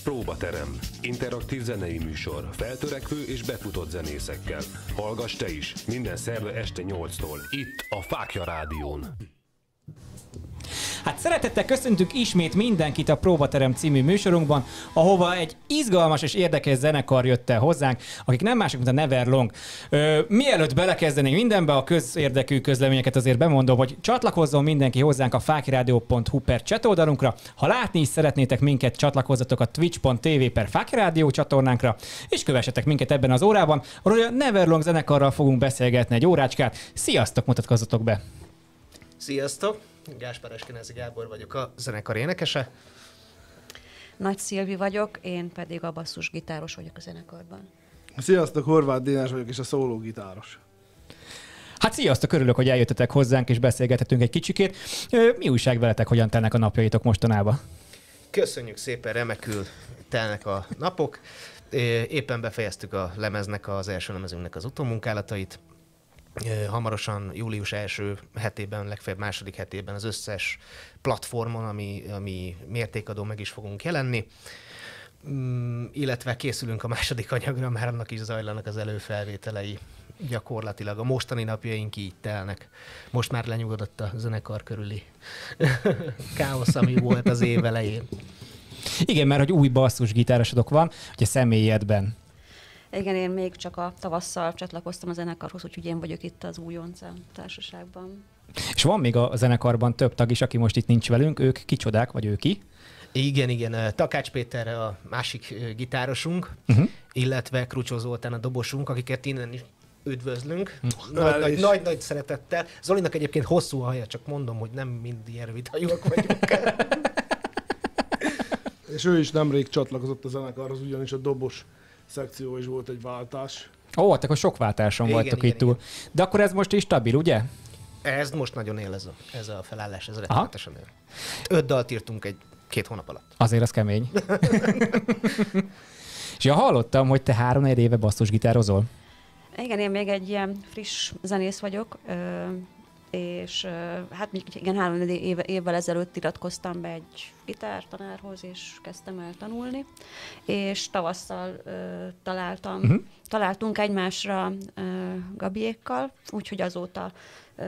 Próbaterem. Interaktív zenei műsor. Feltörekvő és befutott zenészekkel. Hallgass te is. Minden szerda este 8-tól. Itt a Fáklya Rádión. Hát szeretettel köszöntünk ismét mindenkit a Próbaterem című műsorunkban, ahova egy izgalmas és érdekes zenekar jött el hozzánk, akik nem mások, mint a Neverlong. Mielőtt belekezdenénk mindenbe, a közérdekű közleményeket azért bemondom, hogy csatlakozzon mindenki hozzánk a fakiradio.hu per chat oldalunkra. Ha látni is szeretnétek minket, csatlakozzatok a twitch.tv per Fakiradio csatornánkra, és kövessetek minket ebben az órában, ahol a Neverlong zenekarral fogunk beszélgetni egy órácskát. Sziasztok, mutatkozzatok be! Sziasztok! Gáspár Eskenázi Gábor vagyok, a zenekar énekese. Nagy Szilvi vagyok, én pedig a basszusgitáros vagyok a zenekarban. Sziasztok, Horváth Dénes vagyok, és a szólógitáros. Hát sziasztok, örülök, hogy eljöttetek hozzánk, és beszélgethetünk egy kicsikét. Mi újság veletek, hogyan telnek a napjaitok mostanában? Köszönjük szépen, remekül telnek a napok. Éppen befejeztük a lemeznek, az első lemezünknek az utómunkálatait. Hamarosan július első hetében, legfeljebb második hetében az összes platformon, ami mértékadó, meg is fogunk jelenni. Illetve készülünk a második anyagra, már annak is zajlanak az előfelvételei. Gyakorlatilag a mostani napjaink így telnek. Most már lenyugodott a zenekar körüli káosz, ami volt az év elején. Igen, mert hogy új basszusgitárosodok van, ugye személyedben. Igen, én még csak a tavasszal csatlakoztam a zenekarhoz, úgyhogy én vagyok itt az újonc társaságban. És van még a zenekarban több tag is, aki most itt nincs velünk, ők kicsodák, vagy ő ki? Igen. Takács Péter a másik gitárosunk, illetve Krucsó Zoltán a dobosunk, akiket innen is üdvözlünk. Nagy szeretettel. Zolinak egyébként hosszú a haja, csak mondom, hogy nem mind ilyen rövid hajók vagyunk. És ő is nemrég csatlakozott a zenekarhoz, ugyanis a dobos szekció is volt egy váltás. Ó, akkor sok váltáson vagytok itt túl. De akkor ez most is stabil, ugye? Ez most nagyon él ez a felállás, ez rettenetesen él. 5 dalt írtunk 2 hónap alatt. Azért az kemény. És ja, hallottam, hogy te 3-4 éve basszusgitározol. Igen, én még egy ilyen friss zenész vagyok, és hát igen, 3 évvel ezelőtt iratkoztam be egy gitártanárhoz, és kezdtem el tanulni, és tavasszal találtunk egymásra Gabiékkal, úgyhogy azóta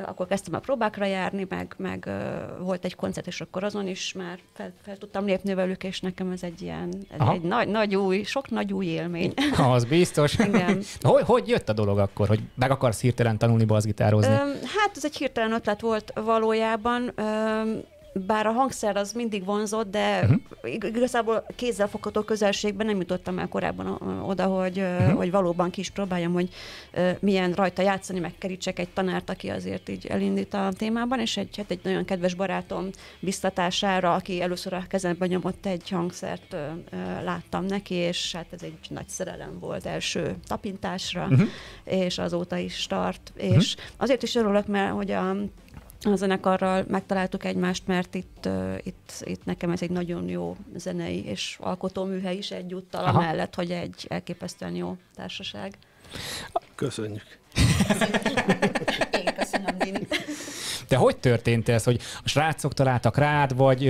akkor kezdtem a próbákra járni, meg volt egy koncert, és akkor azon is már fel tudtam lépni velük, és nekem ez egy sok nagy új élmény. Az biztos. Igen. Hogy jött a dolog akkor, hogy meg akarsz hirtelen tanulni basszgitározni? Hát ez egy hirtelen ötlet volt valójában. Bár a hangszer az mindig vonzott, de igazából kézzelfogható közelségben nem jutottam el korábban oda, hogy valóban ki is próbáljam, hogy milyen rajta játszani, megkerítsek egy tanárt, aki azért így elindít a témában, és egy nagyon kedves barátom biztatására, aki először a kezemben nyomott egy hangszert, láttam neki, és hát ez egy nagy szerelem volt első tapintásra, és azóta is tart. És azért is örülök, mert hogy a zenekarral megtaláltuk egymást, mert itt nekem ez egy nagyon jó zenei és alkotóműhely is egyúttal, amellett, hogy egy elképesztően jó társaság. Köszönjük. Én köszönöm, Dini. De hogy történt ez, hogy a srácok találtak rád, vagy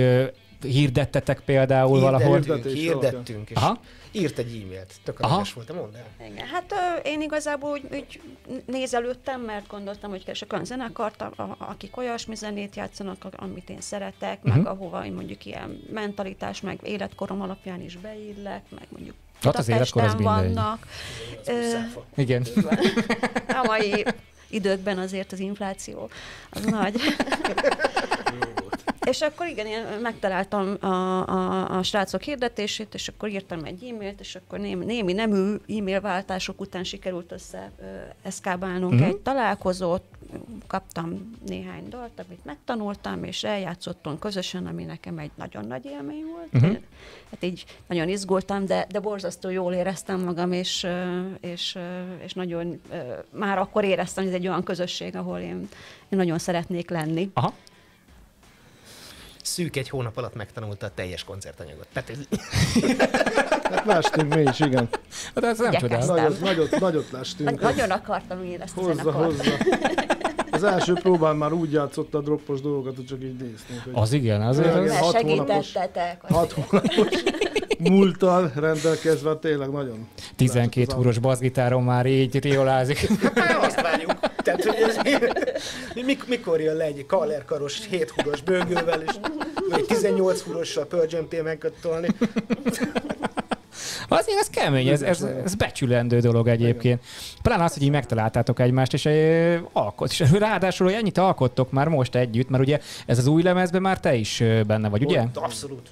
hirdettetek például valahol? Hirdettünk, és írt egy e-mailt. Tök aranyos volt, mondd el. Igen, hát én igazából úgy nézelődtem, mert gondoltam, hogy keresek olyan zenekart, akik olyasmi zenét játszanak, amit én szeretek, meg ahova én mondjuk ilyen mentalitás, meg életkorom alapján is beillek, meg mondjuk Budapesten vannak. Igen. A mai időkben azért az infláció az nagy. És akkor igen, én megtaláltam a srácok hirdetését, és akkor írtam egy e-mailt, és akkor némi nemű e-mail váltások után sikerült eszkábálnunk egy találkozót, kaptam néhány dalt, amit megtanultam, és eljátszottunk közösen, ami nekem egy nagyon nagy élmény volt. Hát így nagyon izgultam, de borzasztó jól éreztem magam, és nagyon már akkor éreztem, hogy ez egy olyan közösség, ahol én nagyon szeretnék lenni. Aha. Szűk 1 hónap alatt megtanulta a teljes koncertanyagot. Hát lástünk mi is, igen. Hát ez nem csodál. Nagyot lástünk. Nagyon akartam én ezt a zenekart. Hozzá. Az első próbán már úgy játszotta a droppos dolgokat, hogy csak így néztünk. Az igen, azért. Segítettetek. 6 hónapos múlttal rendelkezve tényleg nagyon. 12 húros basszgitáron már így riolázik. Hát azt várjuk. Tehát, hogy ez, mikor jön le egy kalerkaros 7 húros bőgővel, és vagy 18 húrossal Pearl Jam megköttolni. Azért ez kemény, ez becsülendő dolog egyébként. Pláne az, hogy így megtaláltátok egymást, és és ráadásul, hogy ennyit alkottok már most együtt, mert ugye ez az új lemezben már te is benne vagy, ugye? Abszolút.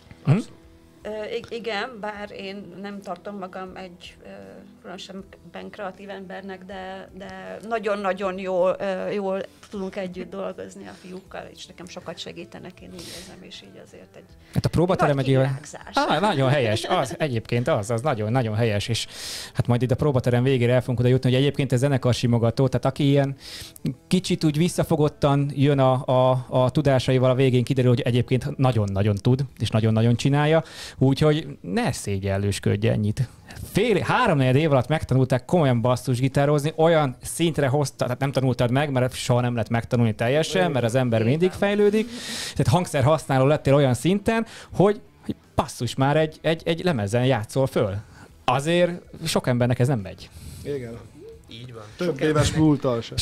Igen, bár én nem tartom magam egy különösebben kreatív embernek, de nagyon-nagyon jól tudunk együtt dolgozni a fiúkkal, és nekem sokat segítenek, én úgy érzem, és így azért egy hát a próbaterem egy nagyon helyes, az nagyon helyes, és hát majd itt a próbaterem végére el fogunk oda jutni, hogy egyébként ez zenekar simogató, tehát aki ilyen kicsit úgy visszafogottan jön a tudásaival, a végén kiderül, hogy egyébként nagyon-nagyon tud, és nagyon-nagyon csinálja, úgyhogy ne szégyellősködj ennyit. 3-4 év alatt megtanulták komolyan basszusgitározni, olyan szintre hozta, tehát nem tanultad meg, mert soha nem lehet megtanulni teljesen, mert az ember mindig fejlődik. Tehát hangszer használó lettél olyan szinten, hogy basszus, már egy lemezen játszol föl. Azért sok embernek ez nem megy. Igen. Így van. Több éves múlttal se.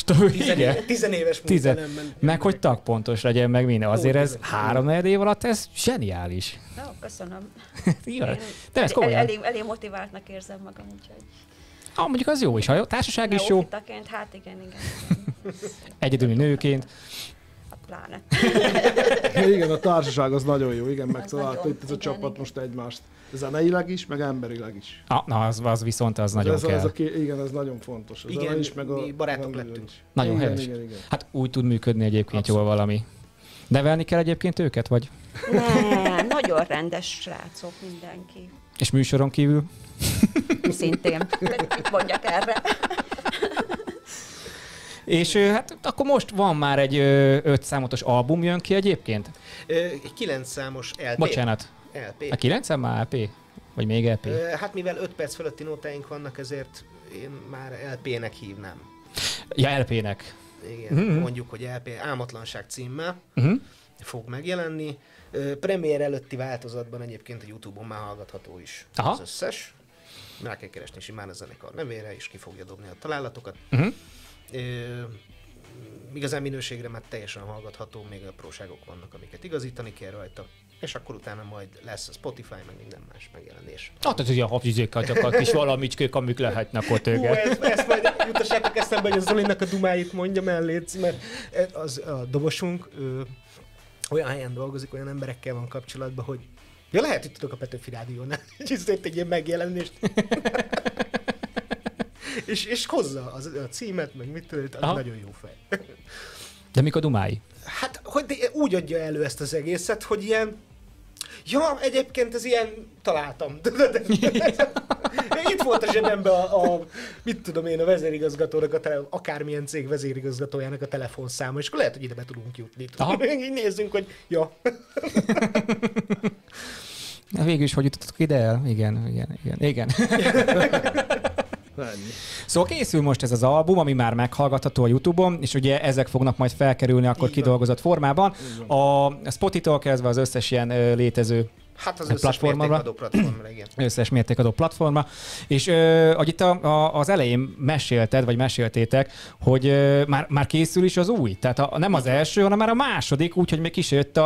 10 éves múltal nem ment. Meg hogy tagpontos legyen, meg minden. Azért ez 3-4 év alatt, ez zseniális. No, köszönöm. De ez komolyan. Elég motiváltnak érzem magam, úgyhogy... Mondjuk az jó is, ha jó. Társaság is jó. Hát igen. Egyedüli nőként. Pláne. Igen, a társaság az nagyon jó, igen, megtalálta itt ez a csapat most egymást. Zeneileg is, meg emberileg is. Na, az viszont az nagyon kell. Igen, ez nagyon fontos. A igen, is, meg mi barátok lettünk. Nagyon igen, helyes. Igen. Hát úgy tud működni egyébként jól valami. Nevelni kell egyébként őket, vagy? Nem, nagyon rendes srácok mindenki. És műsoron kívül? Szintén. Mit mondjak erre? És hát akkor most van már egy 5 számotos album jön ki egyébként? Egy 9 számos LP. Bocsánat. LP. A 9 szám már LP? Vagy még LP? Hát mivel 5 perc fölötti nótáink vannak, ezért én már LP-nek hívnám. Ja, LP-nek. Igen, mondjuk, hogy LP Álmatlanság címmel fog megjelenni. Premier előtti változatban egyébként a YouTube-on már hallgatható is az összes. Rá kell keresni simán a zenekar nevére, és ki fogja dobni a találatokat. Igazán minőségre már teljesen hallgatható, még apróságok vannak, amiket igazítani kell rajta, és akkor utána majd lesz a Spotify, meg minden más megjelenés. Hát ez ilyen habzsizékat, a kis valamicskék, amik lehetnek ott őket. Ezt majd jutassátok eszembe, hogy a Zolinak a dumáit mondja mellé, mert az a dobosunk olyan helyen dolgozik, olyan emberekkel van kapcsolatban, hogy ja, lehet, hogy tudok a Petőfi Rádiónál, és ez egy ilyen megjelenést. és hozza a címet, meg mit tudod, az nagyon jó fej. De mik a dumái? Hát, hogy úgy adja elő ezt az egészet, hogy ilyen, ja, egyébként ez ilyen, találtam. Itt volt a zsebemben mit tudom én, a vezérigazgatónak, akármilyen cég vezérigazgatójának a telefonszáma, és akkor lehet, hogy ide be tudunk jutni. Így nézzünk, hogy ja. Végül is, hogy jutottuk ide el? Igen. Szóval készül most ez az album, ami már meghallgatható a YouTube-on, és ugye ezek fognak majd felkerülni akkor kidolgozott formában. A Spotify-tól kezdve az összes ilyen létező hát az összes mértékadó platformra, igen. Összes mértékadó platformra. És ahogy itt az elején meséltétek, hogy már készül is az új. Tehát nem az első, hanem már a második, úgyhogy még kísért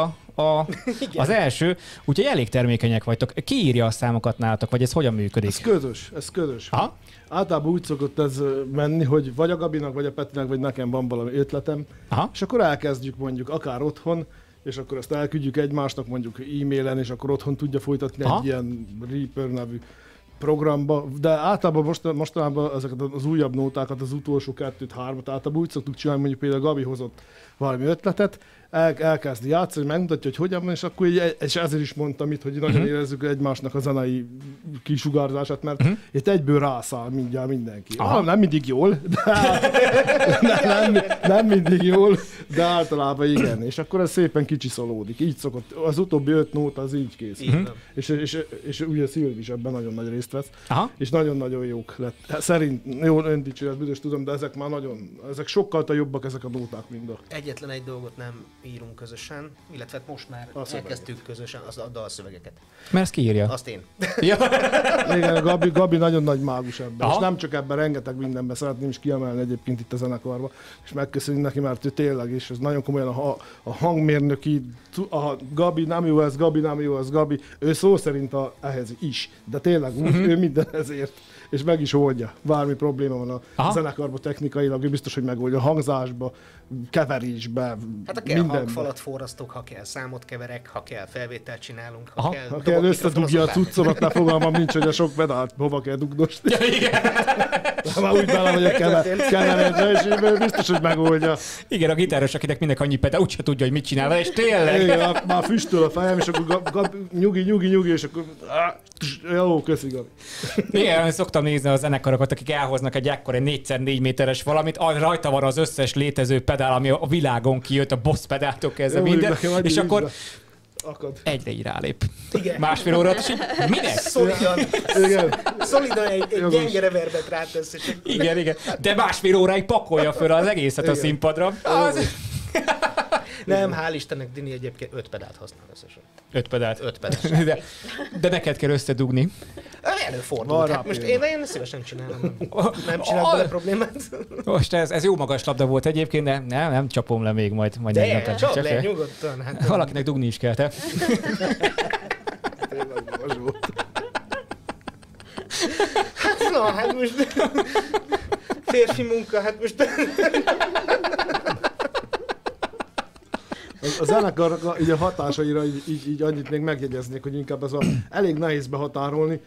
az első, úgyhogy elég termékenyek vagytok. Ki írja a számokat nálatok, vagy ez hogyan működik? Ez közös. Ha? Általában úgy szokott ez menni, hogy vagy a Gabinak, vagy a Petinek, vagy nekem van valami ötletem, és akkor elkezdjük mondjuk akár otthon, és akkor ezt elküldjük egymásnak mondjuk e-mailen, és akkor otthon tudja folytatni egy ilyen Reaper nevű programba, de általában mostanában ezeket az újabb nótákat, az utolsó 2-3-at általában úgy szoktuk csinálni, mondjuk például Gabi hozott valami ötletet, elkezdi játszani, megmutatja, hogy hogyan van, és akkor és ezért is mondtam itt, hogy nagyon érezzük egymásnak a zenei kisugárzását, mert itt egyből rászáll mindjárt mindenki. Nem mindig jól, nem mindig jól, de általában igen. És akkor ez szépen kicsiszolódik. Így szokott. Az utóbbi 5 nóta az így készül. És ugye Szilvi is ebben nagyon nagy részt vesz. És nagyon-nagyon jók lett. Szerint, jó, öndicséret, büdös tudom, de ezek már ezek sokkal jobbak ezek a nóták mind. Egyetlen egy dolgot nem írunk közösen, illetve most már elkezdtük közösen a dalszövegeket. Mert ezt ki írja? Azt én. Ja. Igen, Gabi nagyon nagy mágus ebben. És nem csak ebben, rengeteg mindenben szeretném is kiemelni egyébként itt a zenekarban, és megköszönni neki, mert ő tényleg is, ez nagyon komolyan a hangmérnöki, a Gabi nem jó ez, Gabi, ő szó szerint ehhez is, de tényleg ő minden ezért. És meg is oldja. Bármi probléma van a zenekarban technikailag, ő biztos, hogy megoldja a hangzásba, keverésbe, hát ha kell hangfalat forrasztok, ha kell számot keverek, ha kell felvételt csinálunk, ha kell összedugja a cuccomat, ne fogalmam nincs, hogy a sok pedált hova kell dugdosni. Ja, igen. Már úgy bele vagyok keveredve, és ő biztos, hogy megoldja. Igen, a gitáros, akinek mindenki annyi pedál, úgyse tudja, hogy mit csinál vele, és tényleg. Igen, már füstöl a fejem, és akkor nyugi, és akkor jó, köszi, Gabi. Igen, szoktam nézni a zenekarokat, akik elhoznak egy ekkor egy 4x4 méteres valamit, rajta van az összes létező pedál, ami a világon kijött, a Boss pedáltól kezdve minden, és akkor egyre így rálép. Igen. Másfél órát, és így minek? Szolidan egy gyenge reverbet rátesz. És Igen. De másfél óráig pakolja föl az egészet a színpadra. Nem, hál' Istennek Dini egyébként 5 pedált használ összesen. 5 pedált? 5 pedált. De neked kell összedugni. Előfordul. Hát most én szívesen csinálom. Nem csinálok bele problémát. Most ez jó magas labda volt egyébként, de nem csapom le még majd. De csap le, nyugodtan. Hát, valakinek dugni is kell, te. Hát most férfi munka, hát most... A zenekar így a hatásaira így annyit még megjegyeznék, hogy inkább ez elég nehéz behatárolni.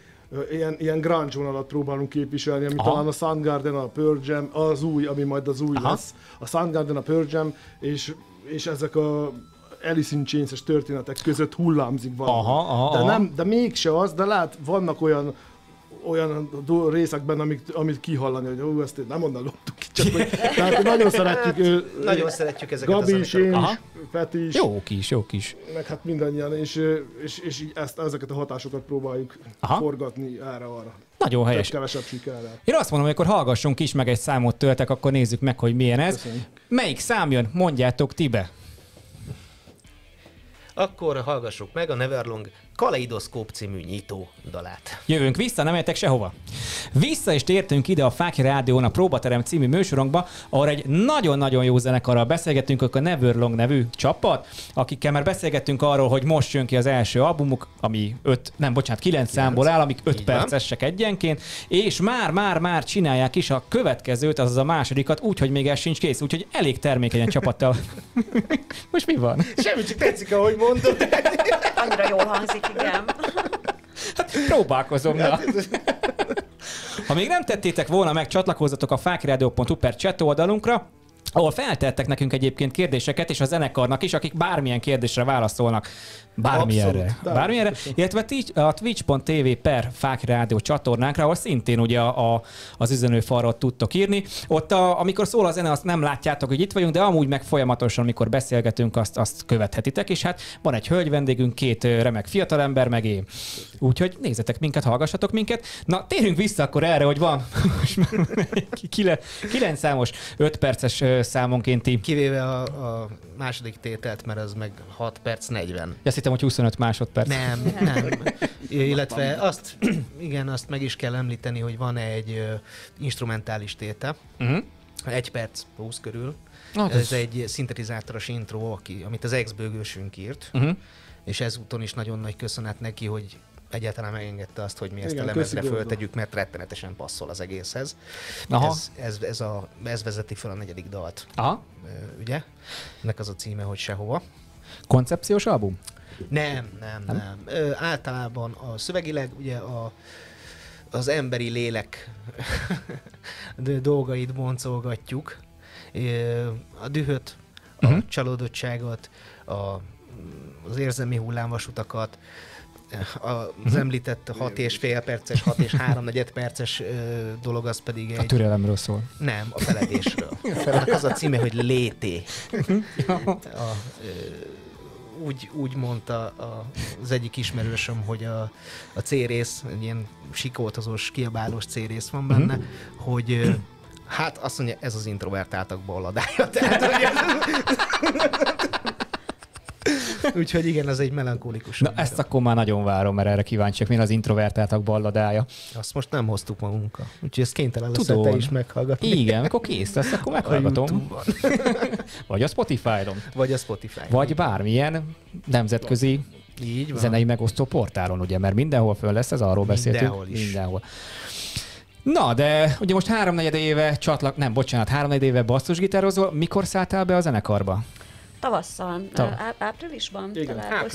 Ilyen grunge vonalat próbálunk képviselni, ami talán a Soundgarden, a Pearl Jam, az új, ami majd az új lesz. A Soundgarden, a Pearl Jam, és ezek a Alice in Chains-es történetek között hullámzik valami. De mégse az, de lehet, vannak olyan részekben, amit kihallani, hogy ezt nem onnan loptuk ki, csak hogy tehát nagyon szeretjük ezeket Gabi, a zenekarok. Peti is. Jók is. Meg hát mindannyian, és ezeket a hatásokat próbáljuk forgatni erre-arra. Nagyon helyes. Kevesebb sikerrel. Én azt mondom, hogy akkor hallgassunk is, meg egy számot töltek, akkor nézzük meg, hogy milyen ez. Köszönjük. Melyik szám jön? Mondjátok ti be. Akkor hallgassuk meg a Neverlong Kaleidoszkóp című nyitó dalát. Jövünk vissza, nem értek sehova. Vissza is tértünk ide a Fákja Rádión a Próbaterem című műsorunkba, ahol egy nagyon-nagyon jó zenekarral beszélgettünk, a Neverlong nevű csapat, akikkel már beszélgettünk arról, hogy most jön ki az első albumuk, ami 9 számból áll, amik 5 percesek egyenként, és már csinálják is a következőt, azaz a másodikat, úgyhogy még ez sincs kész, úgyhogy elég termékenyen csapattal. Most mi van? Semmi, csak tetszik, ahogy mondod. Annyira jól hangzik, igen. Hát próbálkozom, na. Ha még nem tettétek volna meg, csatlakozzatok a fakiradio.hu/chat oldalunkra, ahol feltettek nekünk egyébként kérdéseket, és a zenekarnak is, akik bármilyen kérdésre válaszolnak. Bármilyenre. Illetve a twitch.tv/Fákja csatornánkra, ahol szintén ugye az üzenőfalról tudtok írni. Ott amikor szól a zene, azt nem látjátok, hogy itt vagyunk, de amúgy meg folyamatosan, amikor beszélgetünk, azt követhetitek, és hát van egy hölgy vendégünk, 2 remek fiatalember, meg én. Úgyhogy nézzetek minket, hallgassatok minket. Na, térjünk vissza akkor erre, hogy van 9 számos, 5 perces számonkénti. Kivéve a második tételt, mert az meg 6 perc 40. Azt hittem, hogy 25 másodperc. Nem. Illetve azt meg is kell említeni, hogy van egy instrumentális tétel, 1 perc 20 körül. Ez egy szintetizátoros intro, amit az ex-bőgősünk írt, és ezúton is nagyon nagy köszönet neki, hogy egyáltalán megengedte azt, hogy mi ezt a lemezre föltegyük, mert rettenetesen passzol az egészhez. Ez vezeti fel a 4. dalt. Ugye? Ennek az a címe, hogy Sehova. Koncepciós album? Nem. Általában a szövegileg ugye az emberi lélek dolgait boncolgatjuk. A dühöt, a csalódottságot, az érzelmi hullámvasutakat, az említett 6,5 perces, 6 és 3/4 perces dolog, az pedig egy... A türelemről szól. Nem, a feledésről. Az a címe, hogy Lété. Úgy mondta az egyik ismerősöm, hogy a C-rész, egy ilyen sikoltozós, kiabálós C-rész van benne, hogy hát azt mondja, ez az introvertáltak balladája. Tehát, hogy Úgyhogy igen, ez egy melankolikus. Na ezt akkor már nagyon várom, mert erre kíváncsiak, milyen az introvertáltak balladája. Azt most nem hoztuk magunkkal. Úgyhogy ez kénytelen leszel te is meghallgatni. Igen, akkor kész lesz, akkor meghallgatom. Vagy a Spotify-on. Vagy bármilyen nemzetközi zenei megosztó portálon, ugye, mert mindenhol föl lesz, ez arról beszéltünk. Mindenhol. Na, de ugye most 3-4 éve 3-4 éve basszusgitározol. Mikor szálltál be a zenekarba? Tavasszal.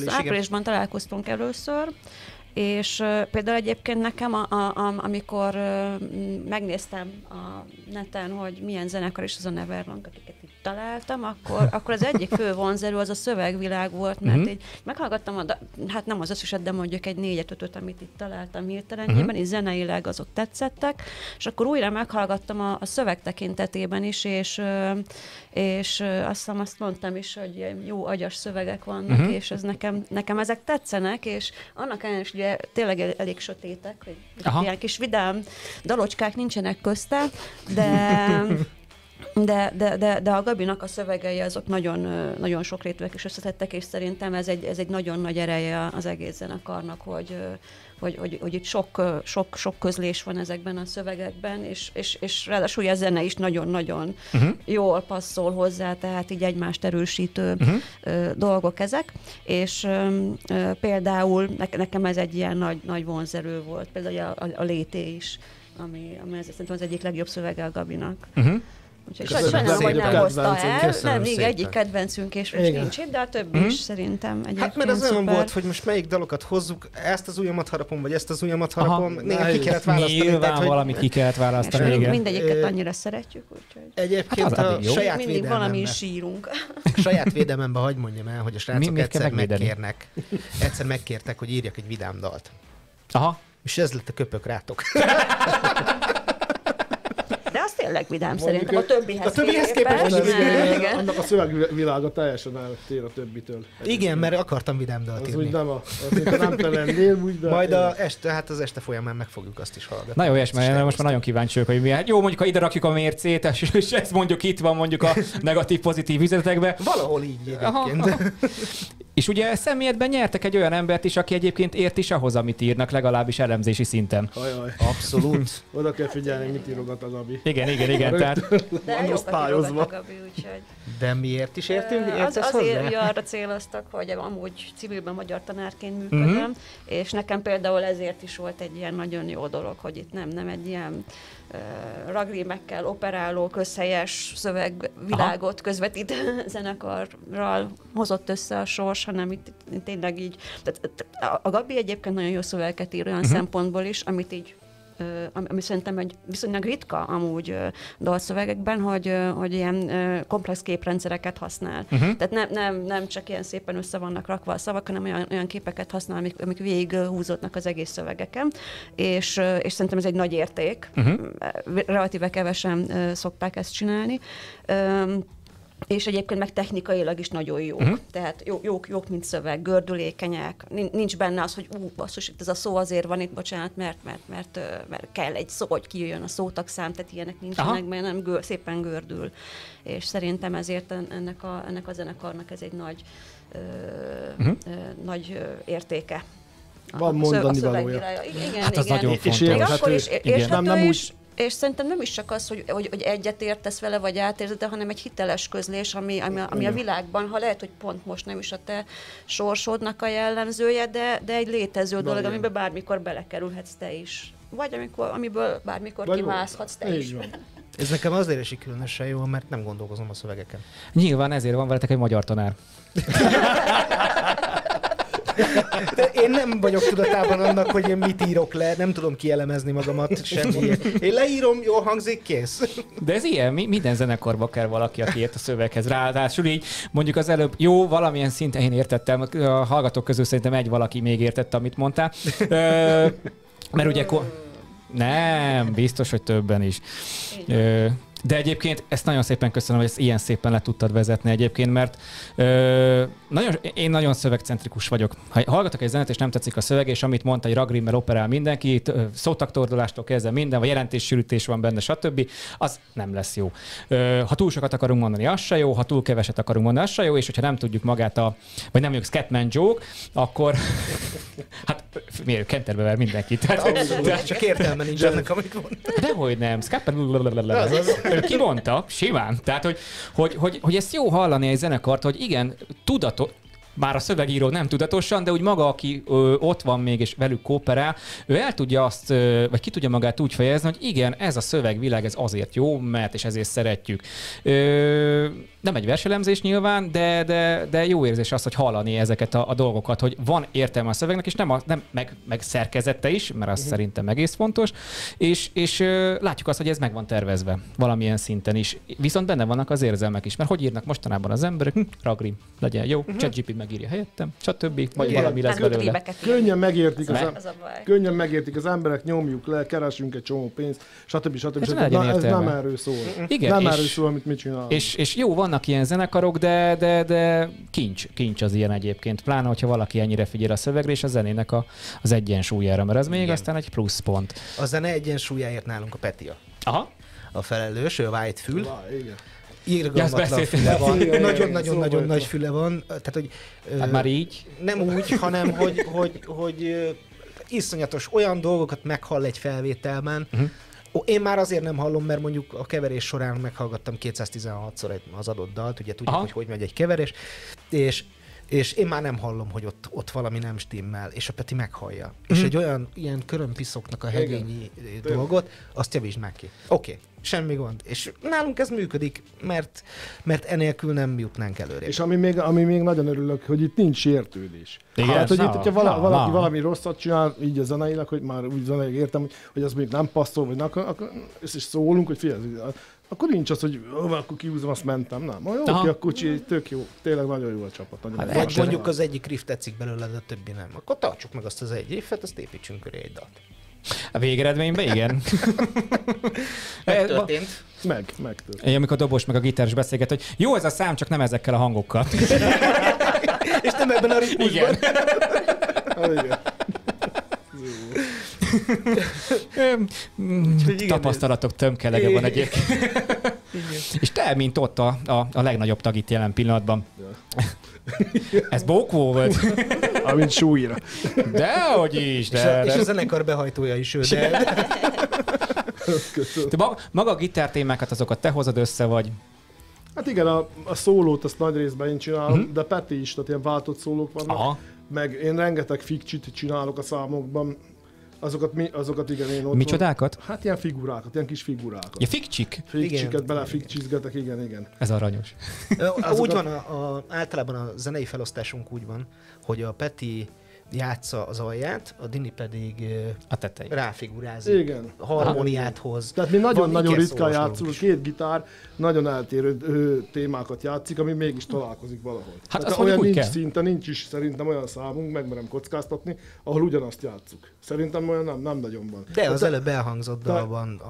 Áprilisban találkoztunk először, és például egyébként nekem, amikor megnéztem a neten, hogy milyen zenekar is az a Neverlong, akiket itt találtam, akkor az egyik fő vonzerő az a szövegvilág volt, mert így meghallgattam, hát nem az összeset, de mondjuk egy 4-5-öt, amit itt találtam hirtelenjében, és zeneileg azok tetszettek, és akkor újra meghallgattam a szöveg tekintetében is, és azt mondtam is, hogy ilyen jó agyas szövegek vannak, és ez nekem ezek tetszenek, és annak ellenére is ugye tényleg elég sötétek, hogy ilyen kis vidám dalocskák nincsenek közte, de a Gabinak a szövegei azok nagyon, nagyon sokrétűek és összetettek, és szerintem ez egy nagyon nagy ereje az egész zenekarnak, hogy itt sok közlés van ezekben a szövegekben, és ráadásul a zene is nagyon-nagyon jól passzol hozzá, tehát így egymást erősítő dolgok ezek, és például nekem ez egy ilyen nagy vonzerő volt, például a Lété is, ami szerintem az egyik legjobb szövege a Gabinak. Úgyhogy sajnálom, hogy nem hozta el. Nem, még egyik kedvencünk, és most nincs itt, de a többi is szerintem egyébként hát mert az olyan volt, hogy most melyik dalokat hozzuk, ezt az ujjamat harapom, vagy ezt az ujjamat harapom, néha ki kellett választani. Nyilván valamit ki kellett választani. És mindegyiket annyira szeretjük, úgyhogy... Egyébként a saját mindig valami is sírunk. Saját védelmemben hadd mondjam el, hogy a srácok egyszer megkértek, hogy írjak egy vidám dalt. Aha. És ez lett a köpök rátok. De az tényleg vidám szerintem a többihez képest. Annak a szövegvilága teljesen eltér a többitől. Igen, mert akartam vidám dalt írni. Az úgy nem te lennél, úgy, de... Majd az este folyamán meg fogjuk azt is hallgatni. Na jó, és most már nagyon kíváncsi vagyok, hogy milyen. Jó, mondjuk ha ide rakjuk a mércét, és ez mondjuk itt van mondjuk a negatív-pozitív üzenetekben. Valahol így egyébként. És ugye személyedben nyertek egy olyan embert is, aki egyébként ért is ahhoz, amit írnak, legalábbis elemzési szinten. Ajaj. Abszolút. Oda kell figyelni, mit írogat a Gabi. Igen. Tehát... De jókat írogat a Gabi, úgyhogy... De miért is értünk? Azért arra céloztak, hogy amúgy civilben magyar tanárként működöm, és nekem például ezért is volt egy ilyen nagyon jó dolog, hogy itt nem egy ilyen ragrímekkel operáló, közhelyes szövegvilágot közvetítő zenekarral hozott össze a sors, hanem itt tényleg így... A Gabi egyébként nagyon jó szövegeket ír olyan szempontból is, amit így ami szerintem egy viszonylag ritka amúgy dalszövegekben, hogy ilyen komplex képrendszereket használ. Tehát nem csak ilyen szépen össze vannak rakva a szavak, hanem olyan képeket használ, amik végig húzódnak az egész szövegeken, és szerintem ez egy nagy érték. Relatíve kevesen szokták ezt csinálni. És egyébként meg technikailag is nagyon jók. Tehát jók, mint szöveg, gördülékenyek. Nincs benne az, hogy basszus, itt ez a szó azért van itt, bocsánat, mert kell egy szó, hogy kijöjjön a szótagszám, tehát ilyenek nincsenek, mert nem szépen gördül. És szerintem ezért ennek a zenekarnak ez egy nagy értéke. Van mondani valója. Igen, hát az nagyon fontos. Még akkor is érthető is. És szerintem nem is csak az, hogy egyet értesz vele, vagy átérzed, hanem egy hiteles közlés, ami a világban, ha lehet, hogy pont most nem is a te sorsodnak a jellemzője, de egy létező dolog, amiben bármikor belekerülhetsz te is. Vagy amiből bármikor kimászhatsz te is. Ez nekem azért is különösen jó, mert nem gondolkozom a szövegeken. Nyilván ezért van veletek egy magyar tanár. De én nem vagyok tudatában annak, hogy én mit írok le, nem tudom kielemezni magamat semmiért. Én leírom, jól hangzik, kész. De ez ilyen, minden zenekarba kell valaki, aki ért a szöveghez. Ráadásul így mondjuk az előbb, jó, valamilyen szinten én értettem, a hallgatók közül szerintem egy valaki még értette, amit mondtál. Mert ugye... Nem, biztos, hogy többen is. De egyébként ezt nagyon szépen köszönöm, hogy ezt ilyen szépen le tudtad vezetni egyébként, mert én nagyon szövegcentrikus vagyok. Ha hallgatok egy zenét, és nem tetszik a szöveg, és amit mondta, hogy ragrimmel operál mindenki, szótaktordolástól kezdve minden, vagy jelentéssűrítés van benne, stb., az nem lesz jó. Ha túl sokat akarunk mondani, az se jó, ha túl keveset akarunk mondani, az se jó, és hogyha nem tudjuk magát vagy nem mondjuk Scatman joke, akkor hát miért kenterbe ver mindenkit. Tehát csak értelme nincs ennek, amit mond. Dehogy nem, Scatman ő kimondta, simán. Tehát, hogy ezt jó hallani egy zenekart, hogy igen, már a szövegíró nem tudatosan, de úgy maga, aki ott van még és velük kooperál, ő el tudja azt, vagy ki tudja magát úgy fejezni, hogy igen, ez a szövegvilág, ez azért jó, mert és ezért szeretjük. Nem egy verselemzés nyilván, de jó érzés az, hogy hallani ezeket a dolgokat, hogy van értelme a szövegnek, és nem meg szerkezete is, mert az szerintem egész fontos, és látjuk azt, hogy ez meg van tervezve valamilyen szinten is. Viszont benne vannak az érzelmek is, mert hogy írnak mostanában az emberek, ragrim, legyen jó, ChatGPT megírja helyettem, stb. Vagy valami lesz belőle. Könnyen megértik az emberek, nyomjuk le, keresünk egy csomó pénzt, stb. Ez nem erről szól. Igen, nem erről szól, amit mi csinálunk. És jó, vannak ilyen zenekarok, de kincs az ilyen egyébként. Pláne, hogyha valaki ennyire figyel a szövegre és a zenének az egyensúlyára, mert ez még igen. Aztán egy pluszpont. A zene egyensúlyáért nálunk a Petia. Aha. A felelős, ő Whitefül. Igen. Irgalmatlan füle van. Nagyon-nagyon nagy füle van. Tehát, hogy, hát már így? Nem úgy, hanem hogy iszonyatos olyan dolgokat meghall egy felvételben. Én már azért nem hallom, mert mondjuk a keverés során meghallgattam 216-szor az adott dalt, ugye tudjuk, hogy megy egy keverés, és én már nem hallom, hogy ott valami nem stimmel, és a Peti meghallja. És egy olyan ilyen körömpiszoknak a hegényi dolgot, azt javítsd meg ki. Oké. Semmi gond. És nálunk ez működik, mert enélkül nem jutnánk előre. És ami még nagyon örülök, hogy itt nincs sértődés. Igen, hát, hogy itt, hogyha valaki valami rosszat csinál, így a zeneileg, hogy már úgy zeneileg értem, hogy az még nem passzol, vagy akkor és szólunk, hogy figyelj, akkor nincs az, hogy akkor kihúzom, azt mentem. Nem, jó, oké, akkor tök jó. Tényleg nagyon jó a csapat. Hát vagy mondjuk az egyik riff tetszik belőle, de a többi nem. Akkor tartsuk meg azt az egy riffet, azt építsünk köré egy dalt. A végeredményben igen. Megtörtént. Megtörtént. Amikor a dobos meg a gitáros beszélget, hogy jó ez a szám, csak nem ezekkel a hangokkal. És nem ebben a ritmusban. Igen. Tapasztalatok tömkelege van egyébként. És te, mint ott a legnagyobb tag itt jelen pillanatban. Ez bókó volt? Amint súlyra. Dehogy is. És a zenekar behajtója is ő, de... Maga a gitártémákat, azokat te hozod össze, vagy? Hát igen, a szólót azt nagy részben én csinálom, de Peti is, tehát ilyen váltott szólók vannak. Aha. Meg én rengeteg fikcsit csinálok a számokban. Azokat igen, én ott... Micsodákat? Hát ilyen figurákat, ilyen kis figurákat. Ja, fikcsik? Fikcsiket belefikcsizgetek, igen. Ez aranyos. Úgy van, általában a zenei felosztásunk úgy van, hogy a Peti játsza az alját, a Dini pedig a tetején ráfigurázik, igen. Harmóniát hoz. Tehát mi nagyon ritkán játszunk, két gitár nagyon eltérő témákat játszik, ami mégis találkozik valahol. Hát az olyan nincs kell. Szinte, nincs is szerintem olyan számunk, megmerem kockáztatni, ahol ugyanazt játsszuk. Szerintem olyan nem nagyon van. De az előbb elhangzott dalban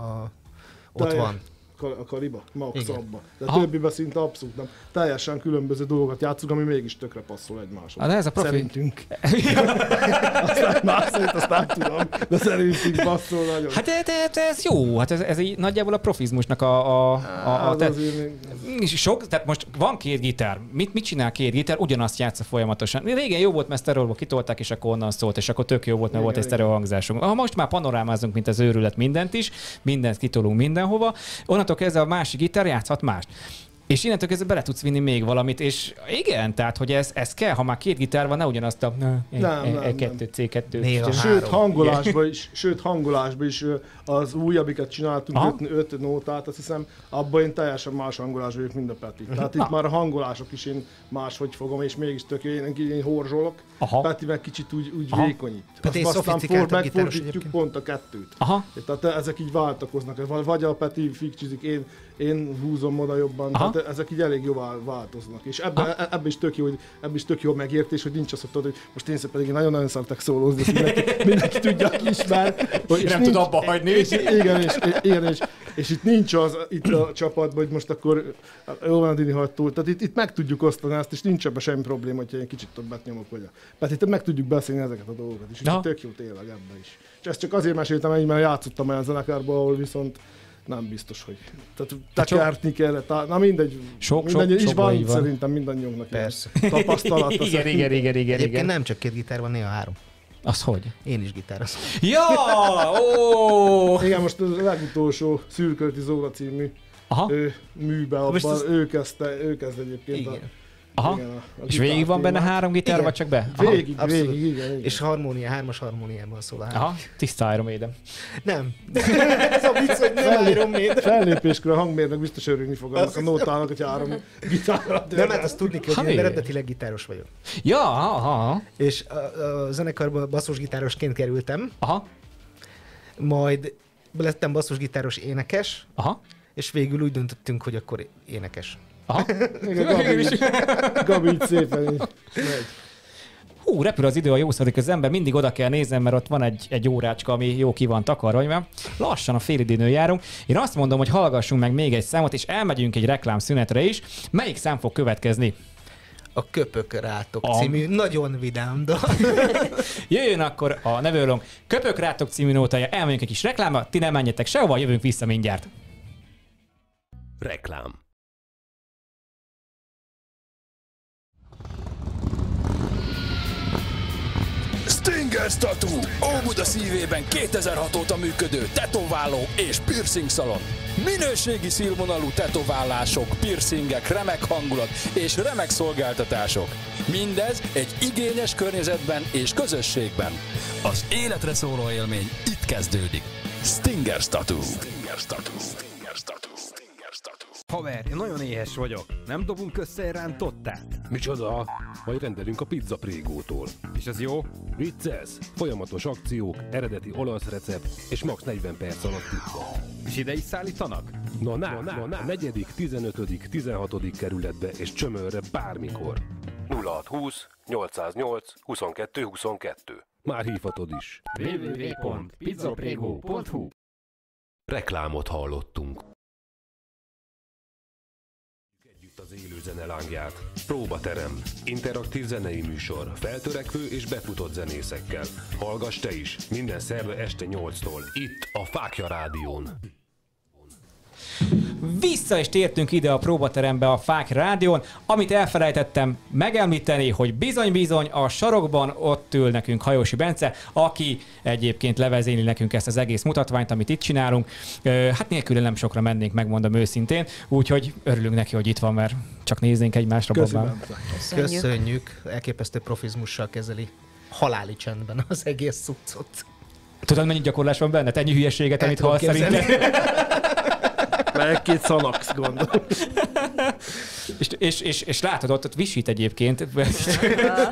ott van. A Kaliba, Max abba. De a többiben szinte abszolút nem. Teljesen különböző dolgokat játszunk, ami mégis tökre passzol egymáshoz. De ez a profi. Szerintünk. Azt nem tudom, de szerintünk passzol nagyon. Hát de ez jó, hát ez így nagyjából a profizmusnak tehát most van két gitár. Mit csinál két gitár? Ugyanazt játsza folyamatosan. Régen jó volt, mert sztereóba kitolták, és akkor onnan szólt, és akkor tök jó volt, mert volt egy sztereó hangzásunk. Ha most már panorámázunk, mint az őrület mindent is, mindent kitolunk mindenhova, onnantól kezdve a másik gitár játszhat mást. És innentől kezdve bele tudsz vinni még valamit, és igen, tehát, hogy ez kell, ha már két gitár van, ne ugyanazt a E2, C2. Sőt, hangolásban is az újabbikat csináltunk, 5 nótát, azt hiszem, abban én teljesen más hangolás vagyok, mint a Peti. Tehát itt már a hangolások is én máshogy fogom, és mégis tök jó, én horzsolok, Peti meg kicsit úgy vékonyít. Aztán megfordítjuk pont a kettőt. Tehát ezek így váltakoznak, vagy a Peti fikcsizik, én húzom oda jobban, tehát ezek így elég jól változnak. És ebben is tök jó megértés, hogy nincs az, hogy most én pedig nagyon-nagyon szeretek szólózni, mindenki tudja, aki ismer. És nem tud abba hagyni. És itt nincs itt a csapatban, hogy most akkor jó van a Dini túl. Tehát itt meg tudjuk osztani ezt, és nincs ebben semmi probléma, hogyha én kicsit többet nyomok. Tehát itt meg tudjuk beszélni ezeket a dolgokat, és itt tök jó tényleg ebben is. És ezt csak azért meséltem, mert játszottam olyan zenekárban, ahol viszont nem biztos, hogy tekertni kellett. Na mindegy. Sok is van szerintem mindannyiunknak. Persze. Tapasztalat. Igen. Egyébként nem csak 2 gitár van, néha 3. Az hogy? Én is gitározom. Ja! Ó! Igen, most a legutolsó Szürkölti Zóra című műbe, abban ő kezdte egyébként. Igen. Aha. Igen, és végig van benne 3 gitár, igen. Vagy csak be? Végig, igen. És harmónia, 3-as harmóniában szól. Aha, tiszta Iron Maiden. Nem. Ez a vicc, hogy nem Iron Maiden. Fellépéskor a hangmérnök biztos örülni fog annak a nótának, hogy 3 gitárra. Nem, hát azt tudni kell, hogy én eredetileg gitáros vagyok. Ja, aha. És a zenekarban basszusgitárosként kerültem. Aha. Majd lettem basszusgitáros énekes. Aha. És végül úgy döntöttünk, hogy akkor énekes. Aha. Gabi így szépen így megy. Hú, repül az idő, a jószodik az ember, mindig oda kell néznem, mert ott van egy órácska, ami jó ki van takarva, mert lassan a félidőn járunk. Én azt mondom, hogy hallgassunk meg még egy számot, és elmegyünk egy reklámszünetre is. Melyik szám fog következni? A Köpök rátok című nagyon vidám dal. Jöjjön akkor a Neverlong Köpök rátok című nótája, elmegyünk egy kis reklámba, ti nem menjetek sehova, jövünk vissza mindjárt. Reklám. Stinger Tattoo, Óbuda szívében 2006 óta működő tetováló és piercing szalon. Minőségi színvonalú tetoválások, piercingek, remek hangulat és remek szolgáltatások. Mindez egy igényes környezetben és közösségben. Az életre szóló élmény itt kezdődik. Stinger Tattoo. Stinger Tattoo. Stinger Tattoo. Haver, én nagyon éhes vagyok. Nem dobunk össze egy rántottát? Micsoda? Majd rendelünk a Pizza Prégótól. És az jó? Vicces! Folyamatos akciók, eredeti olasz recept és max 40 perc alatt pizza. És ide is szállítanak? Na, 4., 15., 16. kerületbe és Csömörre bármikor. 0620 808 22 22. Már hívhatod is. www.pizzaprego.hu. Reklámot hallottunk. Az élő zene lángját. Próbaterem. Interaktív zenei műsor. Feltörekvő és befutott zenészekkel. Hallgass te is. Minden szerda este 8-tól. Itt a Fákja Rádión. Vissza is tértünk ide a próbaterembe a Fákja Rádión, amit elfelejtettem megemlíteni, hogy bizony-bizony a sarokban ott ül nekünk Hajósi Bence, aki egyébként levezényli nekünk ezt az egész mutatványt, amit itt csinálunk. Hát nélküle nem sokra mennénk, megmondom őszintén, úgyhogy örülünk neki, hogy itt van, mert csak néznénk egymásra. Köszönjük. Köszönjük. Elképesztő profizmussal kezeli haláli csendben az egész cuccot. Tudod, mennyi gyakorlás van benne? Ennyi hülyeséget, amit hall szerintem. Meg 2 szanax, gondolom. és látod, ott visít egyébként.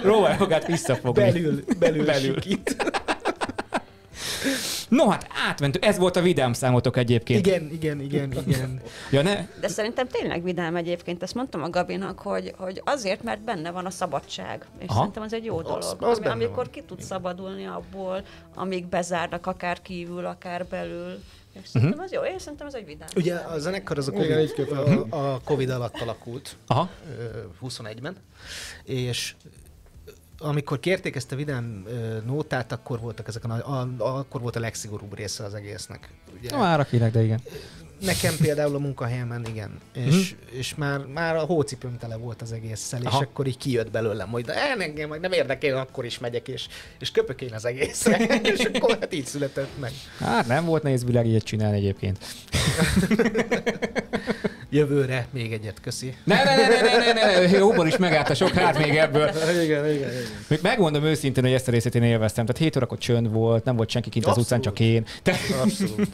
Próbálj magát visszafogni. Belül. Sikít. No, hát átmentünk. Ez volt a vidám számotok egyébként. Igen. Ja, ne? De szerintem tényleg vidám egyébként. Ezt mondtam a Gabinak, hogy azért, mert benne van a szabadság. És szerintem az egy jó dolog. Amikor ki tud szabadulni abból, amíg bezárnak akár kívül, akár belül. És szerintem az jó. Én szerintem ez egy vidám. Ugye a zenekar az a Covid alatt alakult. Aha. 21-ben. És amikor kérték ezt a vidám nótát, akkor voltak ezek akkor volt a legszigorúbb része az egésznek. Ugye? Már akinek, de igen. Nekem például a munkahelyemen, igen. És már a hócipőm tele volt az egésszel, és akkor így kijött belőlem, hogy engem majd nem érdekel, akkor is megyek, és köpök én az egészre. És akkor hát így született meg. Hát nem volt nehéz világ ilyet csinálni egyébként. Jövőre még egyet, köszi. Ne, jóban is megállt a sok hát még ebből. Igen. Még megmondom őszintén, hogy ezt a részét én élveztem. Tehát 7 órakor csönd volt, nem volt senki kint az utcán, csak én. Abszolút.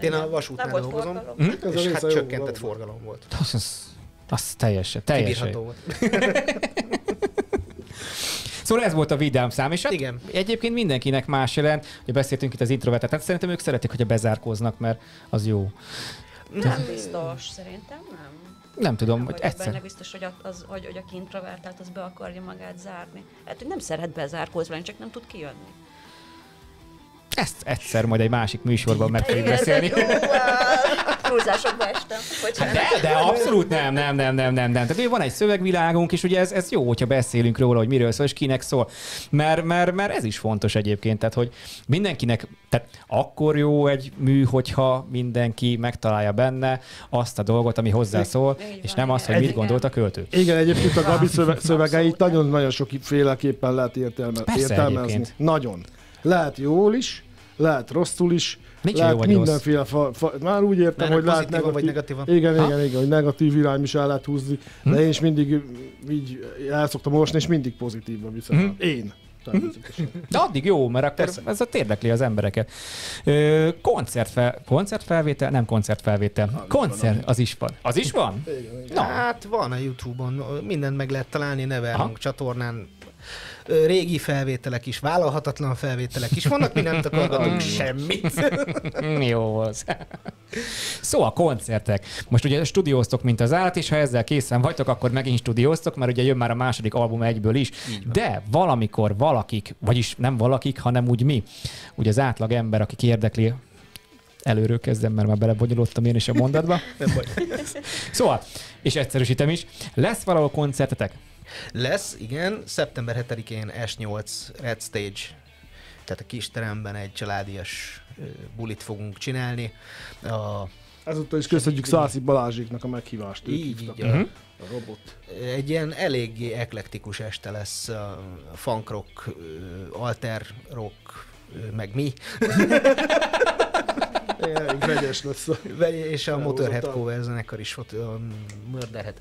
Én a vasútnál dolgozom, és hát csökkentett forgalom volt. Az teljesen. Kibírható volt. Szóval ez volt a vidám szám, és hát igen. Egyébként mindenkinek más jelent. Ugye beszéltünk itt az introvertet, hát szerintem ők szeretik, hogyha bezárkóznak, mert az jó. Nem biztos, szerintem nem. Nem tudom, hogy egyszer. Benne biztos, hogy aki introvertált, az be akarja magát zárni. Hát, hogy nem szeret bezárkózni, csak nem tud kijönni. Ezt egyszer majd egy másik műsorban meg fogjuk beszélni. Túlzásokba estem. De abszolút nem. Tehát van egy szövegvilágunk, és ugye ez jó, hogyha beszélünk róla, hogy miről szól, és kinek szól. Mert ez is fontos egyébként, tehát hogy mindenkinek, tehát akkor jó egy mű, hogyha mindenki megtalálja benne azt a dolgot, ami hozzászól, és nem azt, hogy mit gondolt a költő. Igen, egyébként a Gabi szövegeit nagyon-nagyon sokféleképpen lehet értelmezni. Nagyon. Lehet jól is, lehet rosszul is, nincs lehet jó vagy mindenféle már úgy értem, hogy lehet pozitívan vagy negatívan. Igen, hogy negatív irány is el lehet húzni, de én is mindig így el szoktam olvasni, és mindig pozitívban viszem. Én. De addig jó, mert akkor ez érdekli az embereket. Koncertfelvétel, nem koncertfelvétel. Koncert, az is van. Az is van? Na. Hát van a YouTube-on, mindent meg lehet találni, Neverlong csatornán. Régi felvételek is, vállalhatatlan felvételek is vannak, mi nem takargatunk semmit. Jó az. Szóval koncertek. Most ugye stúdióztok, mint az állat, és ha ezzel készen vagytok, akkor megint stúdióztok, mert ugye jön már a második album egyből is. De valamikor valakik, vagyis nem valakik, hanem úgy mi, ugye az átlag ember, akik érdekli, előről kezdem, mert már belebonyolódtam én is a mondatba. Szóval, és egyszerűsítem is, lesz valahol koncertetek? Lesz, igen. Szeptember 7-én S8 Red Stage, tehát a kis teremben egy családias bulit fogunk csinálni. Ezúttal is köszönjük Szászi Balázséknak a meghívást. Így. A robot. Egy ilyen eléggé eklektikus este lesz, a funk rock, alter rock, meg mi. Vegyes lesz. És a Motorhead cover zenekar is ott, a Murderhead,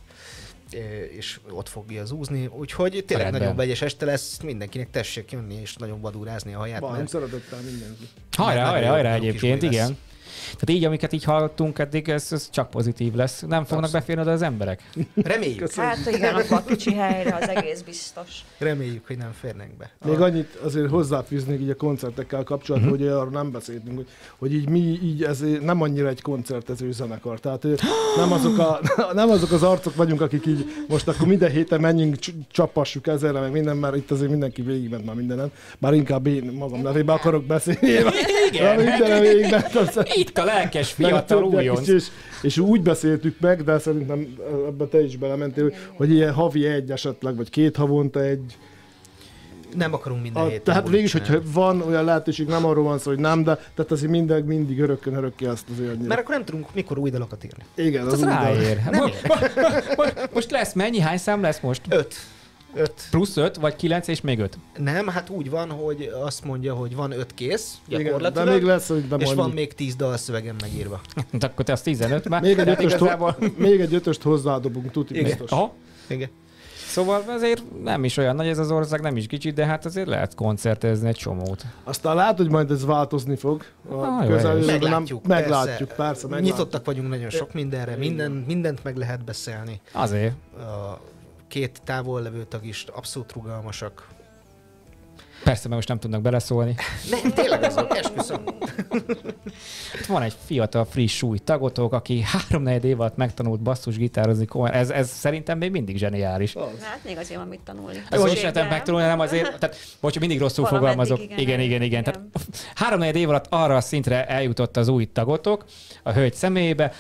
és ott fogja zúzni, úgyhogy tényleg nagyon vegyes este lesz, mindenkinek tessék jönni és nagyon vadúrázni a haját. Van, szeretettel mindenki. Hajrá egyébként, igen. Tehát így, amiket így hallottunk eddig, ez csak pozitív lesz. Nem fognak beférni oda az emberek? Reméljük. Köszönjük. Hát igen, a kicsi helyre az egész biztos. Reméljük, hogy nem férnek be. Még annyit azért hozzáfűznék így a koncertekkel kapcsolatban, hogy arról nem beszéltünk, hogy így mi így ez nem annyira egy koncertező zenekar. Tehát nem azok az arcok vagyunk, akik így most akkor minden héten menjünk, csapassuk ezerre, meg minden, mert itt azért mindenki végigment már mindenen. Bár inkább én magam nevében akarok beszélni. Igen. Mindenre végigment. Itt a lelkes fiatal újonc. És úgy beszéltük meg, de szerintem ebben te is belementél, hogy ilyen havi egy esetleg, vagy 2 havonta egy. Nem akarunk minden héten. Tehát végig, hogyha van olyan lehetőség, nem arról van szó, hogy nem, de tehát azért mindig örökkön ezt azért annyira. Mert akkor nem tudunk mikor új dalokat írni. Igen, az ráér. Most lesz mennyi? Hány szám lesz most? 5. Plusz 5, vagy 9 és még 5? Nem, hát úgy van, hogy azt mondja, hogy van 5 kész, gyakorlatilag, igen, de még lesz, hogy és van még 10 dalszövegem megírva. Akkor te az 15 már. Még egy 5-öst hozzádobunk, tuti biztos. Aha. Igen. Szóval azért nem is olyan nagy ez az ország, nem is kicsi, de hát azért lehet koncertezni egy csomót. Aztán lehet, hogy majd ez változni fog. Meglátjuk, persze. Nyitottak vagyunk nagyon sok mindenre, mindent meg lehet beszélni. Azért. A 2 távol levő tag is abszolút rugalmasak. Persze, mert most nem tudnak beleszólni. Nem, tényleg azok, esküszöm. Van egy fiatal, friss, új tagotok, aki 3-4 év alatt megtanult basszusgitározni. Ez szerintem még mindig zseniális. Hát még azért van mit tanulni. Most sem megtanulni, nem azért, tehát most mindig rosszul fogalmazok. Igen. Tehát 3-4 év alatt arra a szintre eljutott az új tagotok, a hölgy személyébe,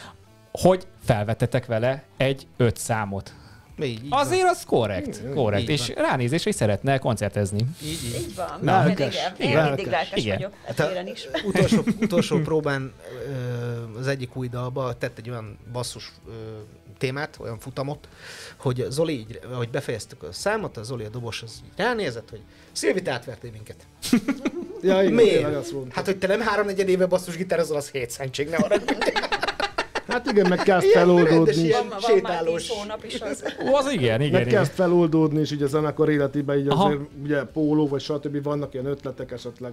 hogy felvettetek vele egy 5 számot. Így azért van. Az korrekt. És ránézésre is szeretne koncertezni. Így van. Lelkes. Én mindig lelkes vagyok. Téren is. Utolsó próbán az egyik új dalba tett egy olyan basszus témát, olyan futamot, hogy Zoli így, ahogy befejeztük a számot, a Zoli a doboshoz ránézett, hogy Szilvi, te átvertél minket. Ja, igen, miért? Hát, hogy te nem 3-4 éve basszusgitározol, az hétszentség, ne arra. Hát igen, meg kezd feloldódni. Van már 10 hónap is az. Az igen. Meg kezd feloldódni, és ugye a zenekar életében így azért ugye póló, vagy stb. Vannak ilyen ötletek esetleg,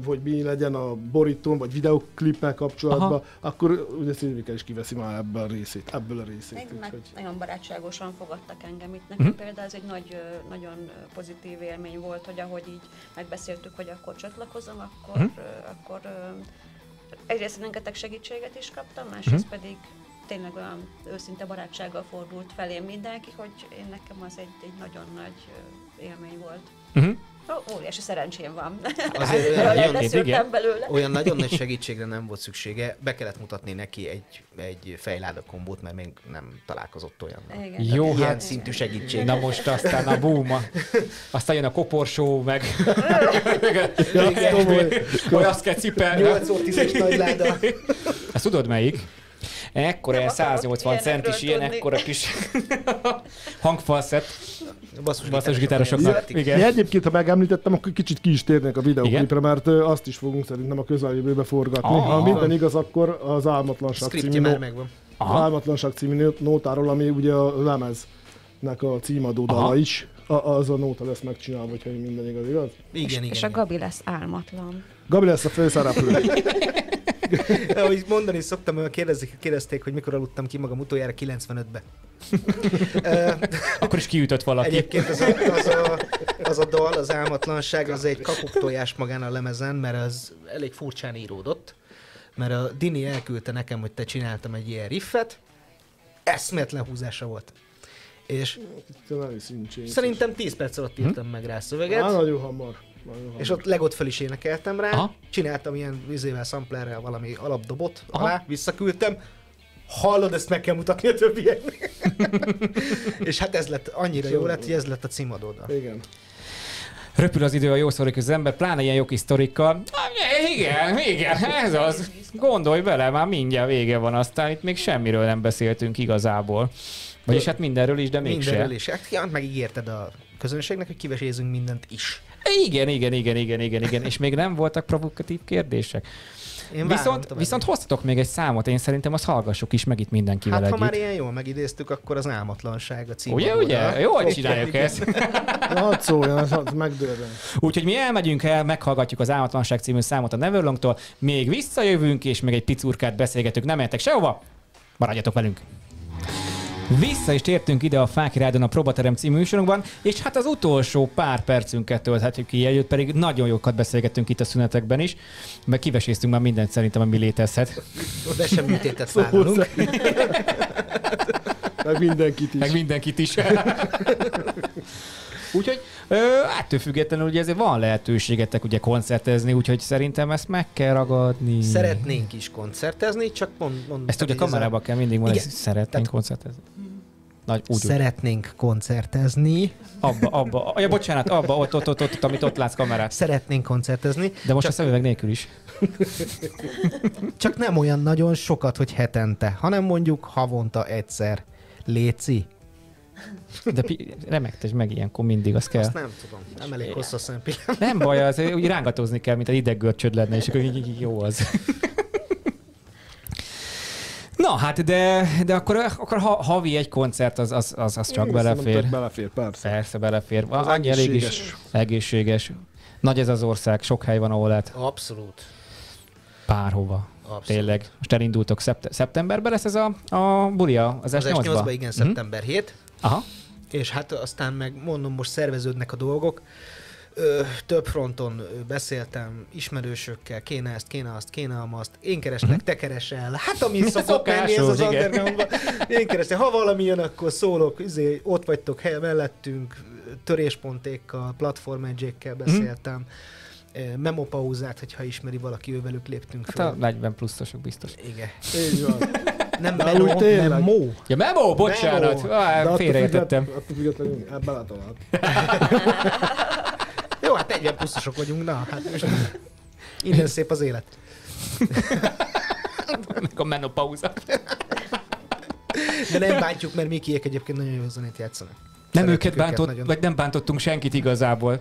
hogy mi legyen a borítón, vagy videoklippel kapcsolatban, akkor ugye Szilvike is kiveszi már ebből a részét. Nagyon barátságosan fogadtak engem itt. Nekem például ez egy nagyon pozitív élmény volt, hogy ahogy így megbeszéltük, hogy akkor csatlakozom, akkor egyrészt rengeteg segítséget is kaptam, másrészt pedig tényleg olyan őszinte barátsággal fordult felém mindenki, hogy nekem az egy nagyon nagy élmény volt. Óriási szerencsém van. Azért Leszültem belőle. olyan nagyon nagy segítségre nem volt szüksége, be kellett mutatni neki egy fejláda kombót, mert még nem találkozott olyan. Igen. Jó, Ilyen hát szintű segítség. na most aztán a boom, aztán jön a koporsó, meg azt kell cipelni. 8x10-es nagy láda. Ezt tudod melyik? Ekkora, Nem akarok 180 centis, ilyen ilyenekről ekkora kis hangfalszett. Basszusgitárosok. Igen. Ja, egyébként, ha megemlítettem, akkor kicsit ki is térnek a videóklipre, mert azt is fogunk szerintem a közeljövőbe forgatni. Ha minden igaz, akkor az Álmatlanság Scriptje már megvan. Álmatlanság című nótáról, ami ugye a lemeznek a címadó dala is, az a nóta lesz megcsinálva, hogyha minden igaz? Igen. És a Gabi lesz álmatlan. Gabi lesz a főszereplő. Ahogy mondani szoktam, kérdezték, hogy mikor aludtam ki magam utoljára 95-be. Akkor is kiütött valaki. Egyébként az a dal, az Álmatlanság, az egy kakuktojás magán a lemezen, mert az elég furcsán íródott. Mert a Dini elküldte nekem, hogy te csináltam egy ilyen riffet, eszméletlen húzása volt. És szerintem 10 perc alatt írtam meg rá szöveget. Nagyon hamar. És ott legott fel is énekeltem rá, csináltam ilyen vizével, samplerrel valami alapdobot alá, visszaküldtem. Hallod, ezt meg kell mutatni a többieknek. És hát ez lett, annyira jó lett, hogy ez lett a címadódal. Igen. Röpül az idő, a jó sztorik az ember, pláne ilyen jó kis sztorikkal. Igen, ez az. Gondolj bele, már mindjárt vége van, aztán itt még semmiről nem beszéltünk igazából. Vagyis hát mindenről is, de mégse. Mindenről is. Hát megígérted a közönségnek, hogy kivesézünk mindent is. Igen. És még nem voltak provokatív kérdések. Viszont hoztatok még egy számot, én szerintem azt hallgassuk is meg itt mindenkivel együtt. Hát ha már ilyen jól megidéztük, akkor az Álmatlanság a cím. Ugye? Jól csináljuk ezt. Hadd szóljon, ez megdőlően. Úgyhogy mi elmegyünk el, meghallgatjuk az Álmatlanság című számot a Neverlongtól, még visszajövünk, és még egy picurkát beszélgetünk. Nem menjetek sehova, maradjatok velünk! Vissza is tértünk ide a Fáki Rádión a Próbaterem című műsorunkban, és hát az utolsó pár percünket tölthetjük ki, előtt pedig nagyon jókat beszélgettünk itt a szünetekben is, meg kiveséztünk már mindent szerintem, ami létezhet. De sem műtétet vállalunk. Meg mindenkit is. Úgyhogy ettől függetlenül ugye ezért van lehetőségetek ugye koncertezni, úgyhogy szerintem ezt meg kell ragadni. Szeretnénk is koncertezni, csak mondom. Ezt ugye kamerába kell mindig mondani, hogy szeretnénk koncertezni. Szeretnénk koncertezni. Abba. Ja, bocsánat, ott, amit ott látsz kamerát. Szeretnénk koncertezni. De most a szemüveg nélkül is. Csak nem olyan nagyon sokat, hogy hetente, hanem mondjuk havonta egyszer. Léci. De remektes meg ilyenkor mindig, az kell. Azt nem tudom, nem elég hosszú a szempillám. Nem baj, az úgy rángatózni kell, mint egy ideggörcsöd lenne, és akkor jó az. Na hát, de akkor havi egy koncert, az csak belefér. Belefér, persze. Persze belefér. Annyi elég is egészséges. Nagy ez az ország, sok hely van, ahol lehet. Abszolút. Bárhova. Abszolút. Tényleg. Most elindultok szeptemberben lesz ez a bulia, az S8-ba? Igen, szeptember 7. Aha. És hát aztán meg mondom, most szerveződnek a dolgok. Több fronton beszéltem ismerősökkel, kéne ezt, kéne azt, kéne azt. Én kereslek, te keresel. Hát ami szokott menni ez az undergroundban. Én keresek, ha valami jön, akkor szólok, ott vagytok mellettünk, töréspontékkal, Platform Edge-ekkel beszéltem. Memopauzát, hogyha ismeri valaki, ővelük léptünk fel. Hát a 40 pluszosok biztos. Igen. Így van. Nem Memo. Ja, Memo, bocsánat. Félreértettem. Attól függetlenül beletalált. Jó, hát 40 pluszosok vagyunk, na, hát most innen szép az élet. A menopauza. De nem bántjuk, mert Mikiek egyébként nagyon jó zenét játszanak. Nem őket bántott, vagy nem bántottunk senkit igazából.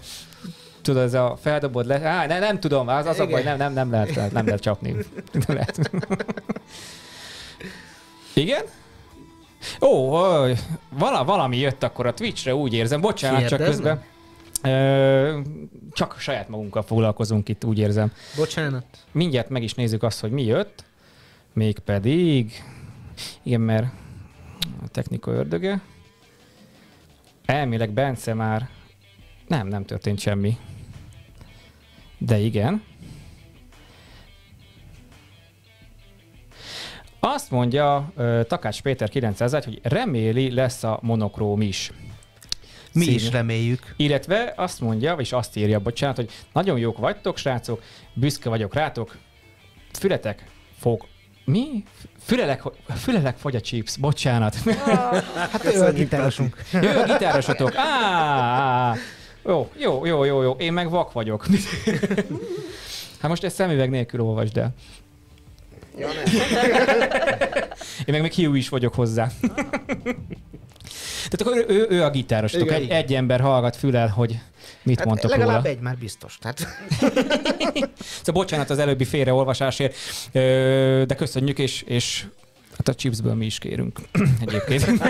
Tudod, ez a feldobod le... nem tudom, az a baj, nem lehet csapni. Nem lehet. Igen? Valami jött akkor a Twitchre, úgy érzem. Bocsánat, csak közben. Csak saját magunkkal foglalkozunk itt, úgy érzem. Bocsánat. Mindjárt meg is nézzük azt, hogy mi jött. Mégpedig... Igen, mert a technika ördöge. Elméleg Bence már... Nem történt semmi. De igen. Azt mondja Takács Péter 901, hogy reméli lesz a monokróm is. Mi is reméljük. Illetve azt mondja, és azt írja, bocsánat, hogy nagyon jók vagytok, srácok, büszke vagyok rátok, fületek fog... Mi? Fülelek fogy a chips, bocsánat. Hát ő a gitárosunk. Ő a gitárosotok. Jó. Én meg vak vagyok. Hát most ezt szemüveg nélkül olvasd el. Ja, Én meg még hiú is vagyok hozzá. Tehát akkor ő a gitárosotok. Egy ember hallgat fülel, hogy mit mondtok róla. Legalább egy már biztos. Tehát... Szóval bocsánat az előbbi félreolvasásért, de köszönjük, és hát a chipsből mi is kérünk egyébként.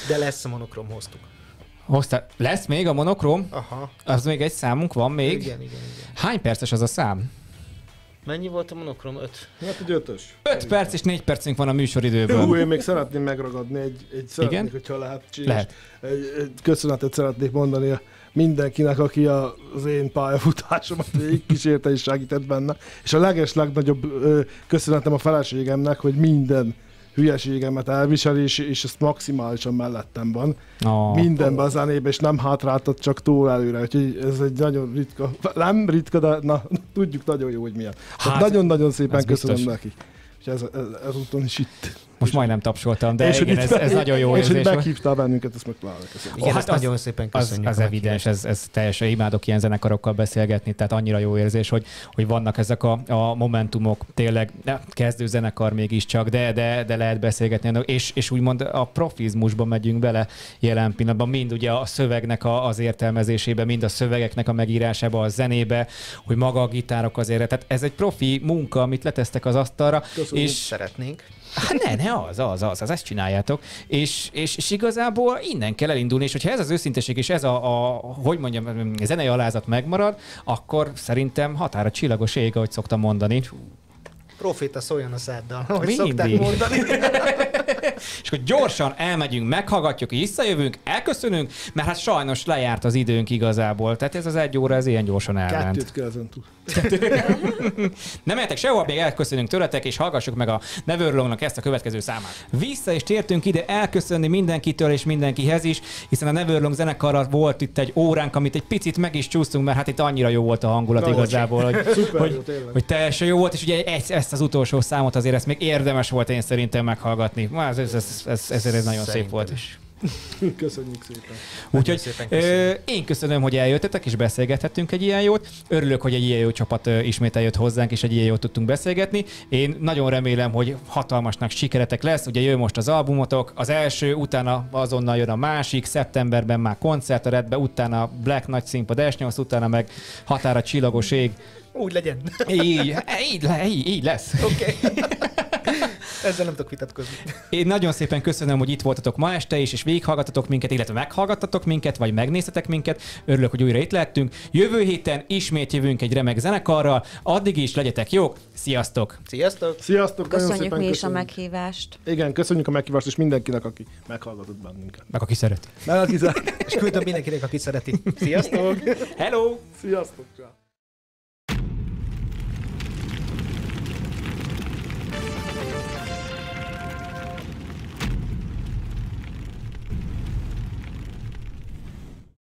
De lesz a monokrom, hoztuk. Lesz még a monokrom? Aha. Az még egy számunk van még? Igen. Hány perces az a szám? Mennyi volt a monokrom? 5? Hát egy 5-ös. 5 perc és 4 percünk van a műsoridőből. Én még szeretném megragadni szeretnék, hogyha lehet. Egy köszönetet szeretnék mondani mindenkinek, aki az én pályafutásomat kísérte és segített benne. És a legnagyobb köszönetem a feleségemnek, hogy minden hülyeségemet elvisel, és ezt maximálisan mellettem van. Mindenben a zenében, és nem hátráltat, csak túl előre. Úgyhogy ez egy nagyon ritka, nem ritka, de tudjuk nagyon jó, hogy milyen. Hát, nagyon-nagyon szépen köszönöm biztos neki. És ezúton is itt. Most majdnem tapsoltam, de igen, ez nagyon jó érzés. És hogy meghívtál bennünket, ezt meg pláne köszönöm. Igen, ezt nagyon szépen köszönjük. Az evidens, ez teljesen imádok ilyen zenekarokkal beszélgetni, tehát annyira jó érzés, hogy vannak ezek a momentumok, tényleg kezdő zenekar mégiscsak, de lehet beszélgetni, és úgymond a profizmusba megyünk bele jelen pillanatban, mind ugye a szövegnek az értelmezésébe, mind a szövegeknek a megírásába, a zenébe, hogy maga a gitárok azért, tehát ez egy profi munka, amit letesztek az asztalra. Köszönjük. És szeretnénk. Hát az, ezt csináljátok. És igazából innen kell elindulni, és hogyha ez az őszinteség, és ez hogy mondjam, zenei alázat megmarad, akkor szerintem határa csillagos ég, ahogy szoktam mondani. Proféta szóljon a száddal, ahogy szokták mondani. És akkor gyorsan elmegyünk, meghallgatjuk, visszajövünk, elköszönünk, mert hát sajnos lejárt az időnk igazából. Tehát ez az 1 óra, ez ilyen gyorsan elment. 2 kell ezen túl. Nem mehetek sehol, még elköszönünk tőletek, és hallgassuk meg a Neverlongnak ezt a következő számát. Vissza is tértünk ide elköszönni mindenkitől és mindenkihez is, hiszen a Neverlong zenekarral volt itt egy óránk, amit egy picit meg is csúsztunk, mert hát itt annyira jó volt a hangulat igazából, hogy teljesen jó volt, és ugye ezt az utolsó számot azért ezt még érdemes volt én szerintem meghallgatni. Ez nagyon szép volt is. Köszönjük szépen. Úgyhogy én köszönöm, hogy eljöttetek és beszélgethettünk egy ilyen jót. Örülök, hogy egy ilyen jó csapat ismét eljött hozzánk, és egy ilyen jót tudtunk beszélgetni. Én nagyon remélem, hogy hatalmasnak sikeretek lesz. Ugye jön most az albumotok, az első, utána azonnal jön a másik, szeptemberben már koncert a Redbe, utána Black Nagy Színpad S8, utána meg határa csillagos ég. Úgy legyen. Így lesz. Oké. Ezzel nem tudok vitatkozni. Én nagyon szépen köszönöm, hogy itt voltatok ma este is, és végighallgattatok minket, illetve meghallgattatok minket, vagy megnéztetek minket. Örülök, hogy újra itt lehettünk. Jövő héten ismét jövünk egy remek zenekarral. Addig is legyetek jók. Sziasztok! Sziasztok! Sziasztok! Köszönjük mi is a meghívást. Igen, köszönjük a meghívást, és mindenkinek, aki meghallgatott bennünket. Meg aki szereti. És küldöm mindenkinek, aki szereti. Sziasztok! Hello! Sziasztok!